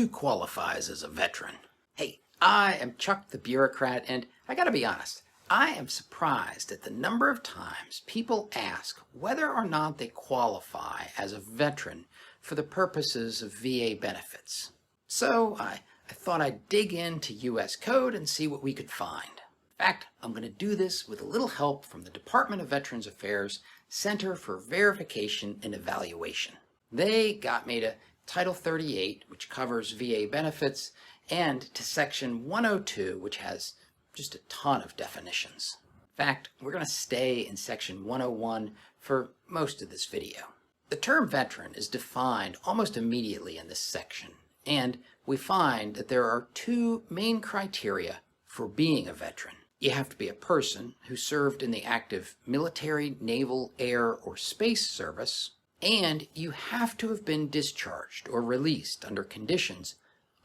Who qualifies as a veteran? Hey, I am Chuck the bureaucrat, and I gotta be honest, I am surprised at the number of times people ask whether or not they qualify as a veteran for the purposes of VA benefits. So I thought I'd dig into U.S. code and see what we could find. In fact, I'm going to do this with a little help from the Department of Veterans Affairs Center for Verification and Evaluation. They got me to Title 38, which covers VA benefits, and to Section 102, which has just a ton of definitions. In fact, we're going to stay in Section 101 for most of this video. The term veteran is defined almost immediately in this section, and we find that there are two main criteria for being a veteran. You have to be a person who served in the active military, naval, air, or space service, and you have to have been discharged or released under conditions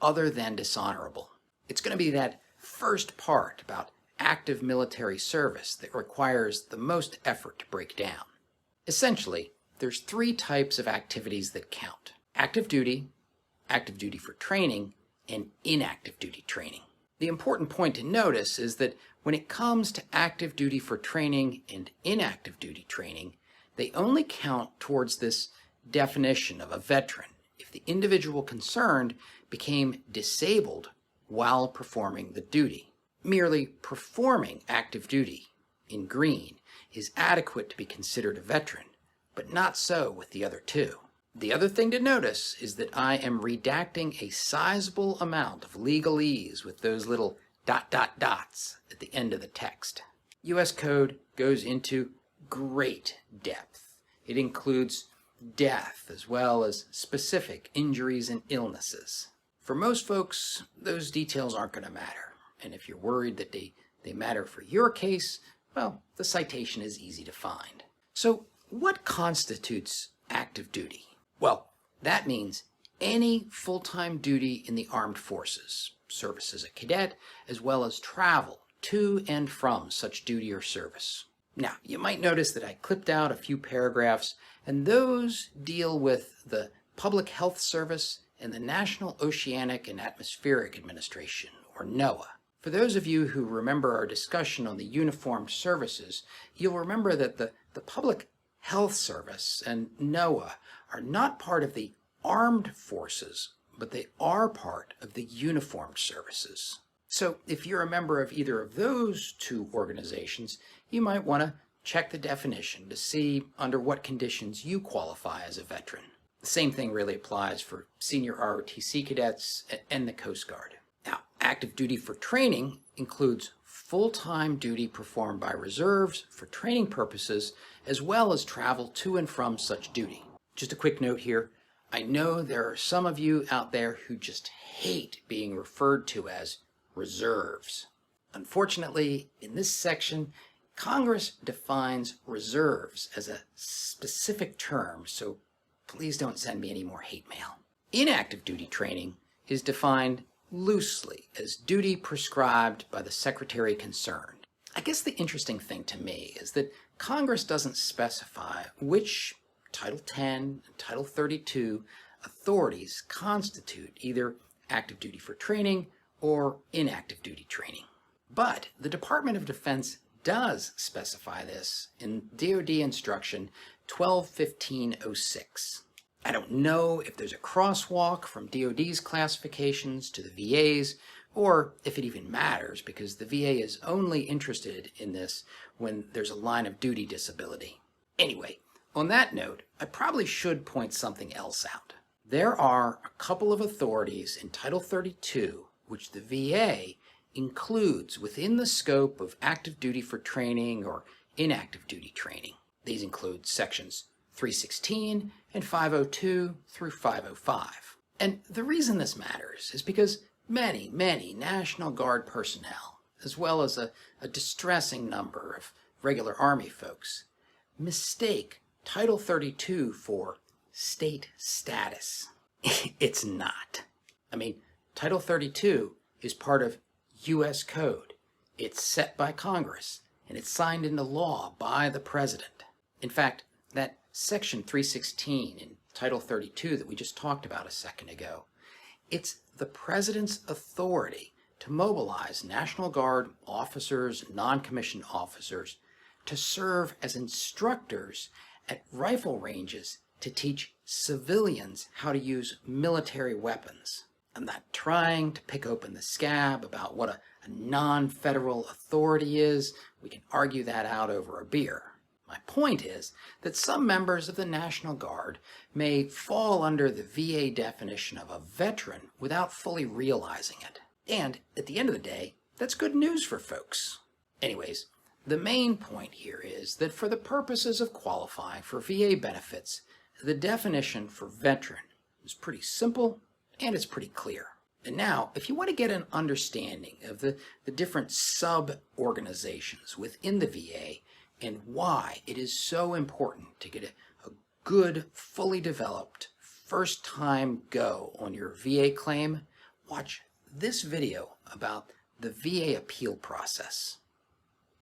other than dishonorable. It's going to be that first part about active military service that requires the most effort to break down. Essentially, there's three types of activities that count: active duty for training, and inactive duty training. The important point to notice is that when it comes to active duty for training and inactive duty training, they only count towards this definition of a veteran if the individual concerned became disabled while performing the duty. Merely performing active duty, in green, is adequate to be considered a veteran, but not so with the other two. The other thing to notice is that I am redacting a sizable amount of legalese with those little ... dots at the end of the text. U.S. Code goes into great depth. It includes death as well as specific injuries and illnesses. For most folks, those details aren't going to matter. And if you're worried that they matter for your case, well, the citation is easy to find. So what constitutes active duty? Well, that means any full-time duty in the armed forces, service as a cadet, as well as travel to and from such duty or service. Now, you might notice that I clipped out a few paragraphs, and those deal with the Public Health Service and the National Oceanic and Atmospheric Administration, or NOAA. For those of you who remember our discussion on the uniformed services, you'll remember that the Public Health Service and NOAA are not part of the armed forces, but they are part of the uniformed services. So if you're a member of either of those two organizations, you might want to check the definition to see under what conditions you qualify as a veteran. The same thing really applies for senior ROTC cadets and the Coast Guard. Now, active duty for training includes full-time duty performed by reserves for training purposes, as well as travel to and from such duty. Just a quick note here. I know there are some of you out there who just hate being referred to as reserves. Unfortunately, in this section, Congress defines reserves as a specific term, so please don't send me any more hate mail. Inactive duty training is defined loosely as duty prescribed by the secretary concerned. I guess the interesting thing to me is that Congress doesn't specify which Title 10 and Title 32 authorities constitute either active duty for training or inactive duty training. But the Department of Defense does specify this in DoD Instruction 12-1506. I don't know if there's a crosswalk from DoD's classifications to the VA's, or if it even matters, because the VA is only interested in this when there's a line of duty disability. Anyway, on that note, I probably should point something else out. There are a couple of authorities in Title 32 which the VA includes within the scope of active duty for training or inactive duty training. These include sections 316 and 502 through 505. And the reason this matters is because many National Guard personnel, as well as a distressing number of regular Army folks, mistake Title 32 for state status. It's not. I mean, Title 32 is part of U.S. Code. It's set by Congress, and it's signed into law by the President. In fact, that Section 316 in Title 32 that we just talked about a second ago It's the President's authority to mobilize National Guard officers and non-commissioned officers to serve as instructors at rifle ranges to teach civilians how to use military weapons. I'm not trying to pick open the scab about what a non-federal authority is. We can argue that out over a beer. My point is that some members of the National Guard may fall under the VA definition of a veteran without fully realizing it. And at the end of the day, that's good news for folks. Anyways, the main point here is that for the purposes of qualifying for VA benefits, the definition for veteran is pretty simple and it's pretty clear. And now, if you want to get an understanding of the different sub-organizations within the VA and why it is so important to get a good, fully developed, first-time go on your VA claim, watch this video about the VA appeal process.